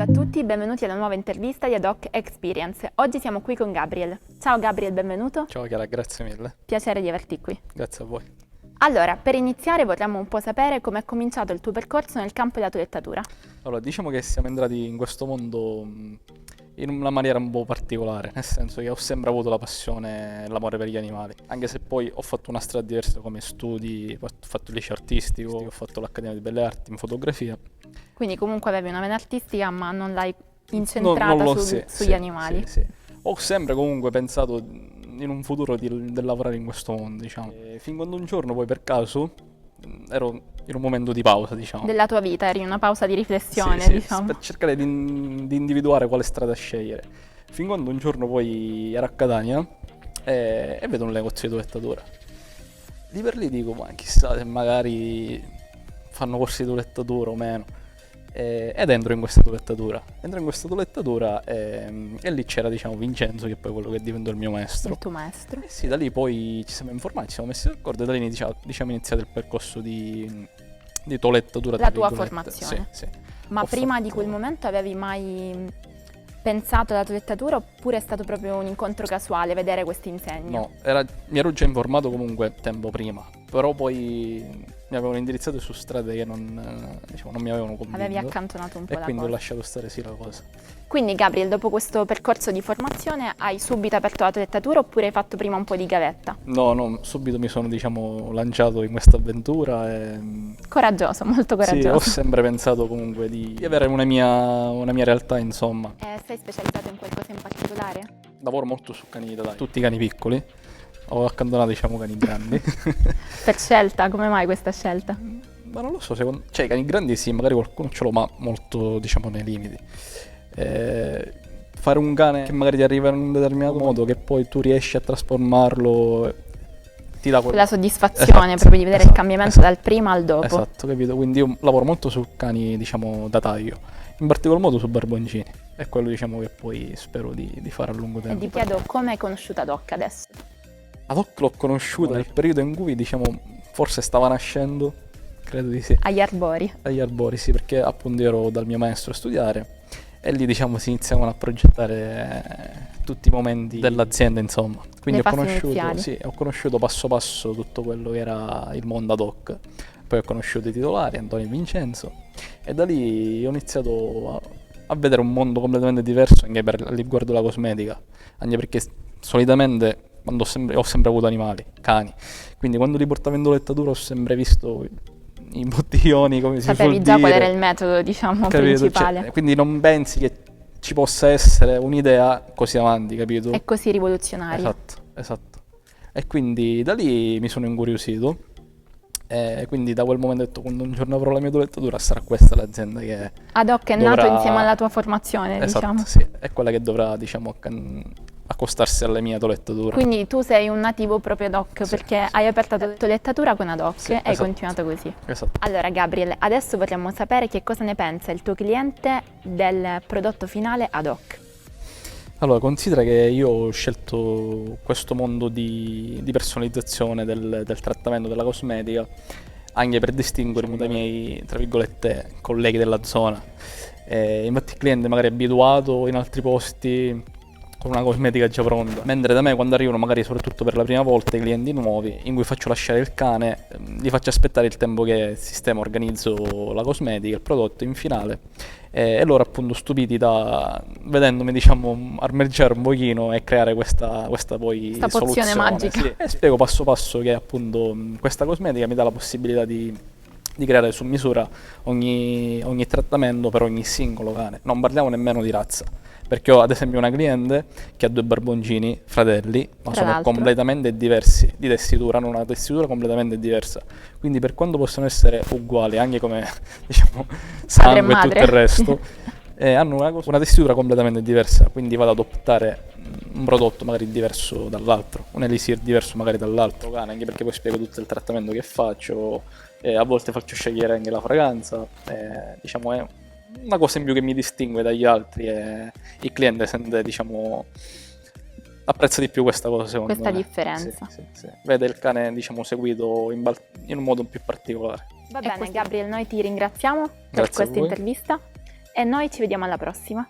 Salve a tutti, benvenuti alla nuova intervista di Ad Hoc Experience. Oggi siamo qui con Gabriel. Ciao Gabriel, benvenuto. Ciao Chiara, grazie mille. Piacere di averti qui. Grazie a voi. Allora, per iniziare vorremmo un po' sapere come è cominciato il tuo percorso nel campo della toilettatura. Allora, diciamo che siamo entrati in questo mondo in una maniera un po' particolare, nel senso che ho sempre avuto la passione e l'amore per gli animali, anche se poi ho fatto una strada diversa come studi, ho fatto il liceo artistico, ho fatto l'Accademia di Belle Arti in fotografia. Quindi comunque avevi una vena artistica ma non l'hai incentrata sugli animali. Sì. Ho sempre comunque pensato in un futuro di lavorare in questo mondo, diciamo. E fin quando un giorno poi per caso ero in un momento di pausa, diciamo. Della tua vita, eri in una pausa di riflessione, Sì, diciamo. per cercare di individuare quale strada scegliere. Fin quando un giorno poi ero a Catania e vedo un negozio di toilettatura. Lì per lì dico, ma chissà se magari fanno corsi di toilettatura o meno. Ed entro in questa toilettatura. E lì c'era, diciamo, Vincenzo, che poi è quello che diventò il mio maestro. Il tuo maestro. E sì, da lì poi ci siamo informati, ci siamo messi d'accordo e da lì diciamo iniziato il percorso di toilettatura. La tua formazione. Sì. Ma prima di quel momento avevi mai pensato alla toilettatura oppure è stato proprio un incontro casuale vedere questo insegno? No, mi ero già informato comunque tempo prima, però poi mi avevano indirizzato su strade che non mi avevano convinto. Avevi accantonato un po' la cosa. E quindi ho lasciato stare sì la cosa. Quindi Gabriel, dopo questo percorso di formazione hai subito aperto la toilettatura oppure hai fatto prima un po' di gavetta? No, subito mi sono, diciamo, lanciato in questa avventura e... Coraggioso, molto coraggioso. Sì, ho sempre pensato comunque di avere una mia realtà, insomma. Sei specializzato in qualcosa in particolare? Lavoro molto su cani da tutti i cani piccoli, ho accantonato, diciamo, cani grandi. Per scelta, come mai questa scelta? Ma non lo so, cioè i cani grandi sì, magari qualcuno ce l'ho, ma molto, diciamo, nei limiti. Fare un cane che magari ti arriva in un determinato modo, che poi tu riesci a trasformarlo, ti dà la soddisfazione proprio di vedere il cambiamento dal prima al dopo. Esatto, capito? Quindi io lavoro molto su cani, diciamo, da taglio, in particolar modo su barboncini. È quello, diciamo, che poi spero di fare a lungo tempo. E ti chiedo come hai conosciuto Ad Hoc adesso? Ad Hoc l'ho conosciuta nel periodo in cui, diciamo, forse stava nascendo, credo di sì. Agli arbori? Agli arbori, sì, perché appunto ero dal mio maestro a studiare e lì, diciamo, si iniziavano a progettare tutti i momenti dell'azienda, insomma. Quindi ho conosciuto passo passo tutto quello che era il mondo Ad Hoc. Poi ho conosciuto i titolari, Antonio e Vincenzo, e da lì ho iniziato a vedere un mondo completamente diverso anche riguardo la cosmetica, anche perché solitamente quando ho sempre avuto animali, cani, quindi quando li portavo in toilettatura ho sempre visto i bottiglioni, come si suol dire. Sapevi già qual era il metodo, diciamo, principale. Cioè, quindi non pensi che ci possa essere un'idea così avanti, capito? E così rivoluzionaria. Esatto. E quindi da lì mi sono incuriosito. E quindi da quel momento ho detto, quando un giorno avrò la mia toilettatura sarà questa l'azienda che Ad Hoc è nato insieme alla tua formazione, diciamo. Sì, è quella che dovrà, diciamo, accostarsi alla mia toilettatura. Quindi tu sei un nativo proprio Ad Hoc, perché hai aperto la toilettatura con Ad Hoc e hai continuato così. Esatto. Allora Gabriel, adesso vorremmo sapere che cosa ne pensa il tuo cliente del prodotto finale Ad Hoc. Allora, considera che io ho scelto questo mondo di personalizzazione del trattamento della cosmetica anche per distinguermi dai miei, tra virgolette, colleghi della zona. Infatti il cliente magari è abituato in altri posti con una cosmetica già pronta, mentre da me quando arrivano magari soprattutto per la prima volta i clienti nuovi in cui faccio lasciare il cane, li faccio aspettare il tempo che sistema, organizzo la cosmetica, il prodotto in finale e loro appunto stupiti vedendomi, diciamo, armeggiare un pochino e creare questa poi pozione magica. Sì. E spiego passo passo che appunto questa cosmetica mi dà la possibilità di creare su misura ogni trattamento per ogni singolo cane. Non parliamo nemmeno di razza, perché ho ad esempio una cliente che ha 2 barboncini fratelli, ma sono completamente diversi di tessitura, hanno una tessitura completamente diversa. Quindi per quanto possono essere uguali, anche come, diciamo, sangue e tutto il resto, hanno una tessitura completamente diversa, quindi vado ad optare un prodotto magari diverso dall'altro, un elisir diverso magari dall'altro cane, anche perché poi spiego tutto il trattamento che faccio, a volte faccio scegliere anche la fragranza, diciamo è una cosa in più che mi distingue dagli altri e il cliente sente, diciamo, apprezza di più questa cosa, secondo me. Questa differenza. Sì. Vede il cane, diciamo, seguito in un modo più particolare. Va bene Gabriel, noi ti ringraziamo per questa intervista E noi ci vediamo alla prossima.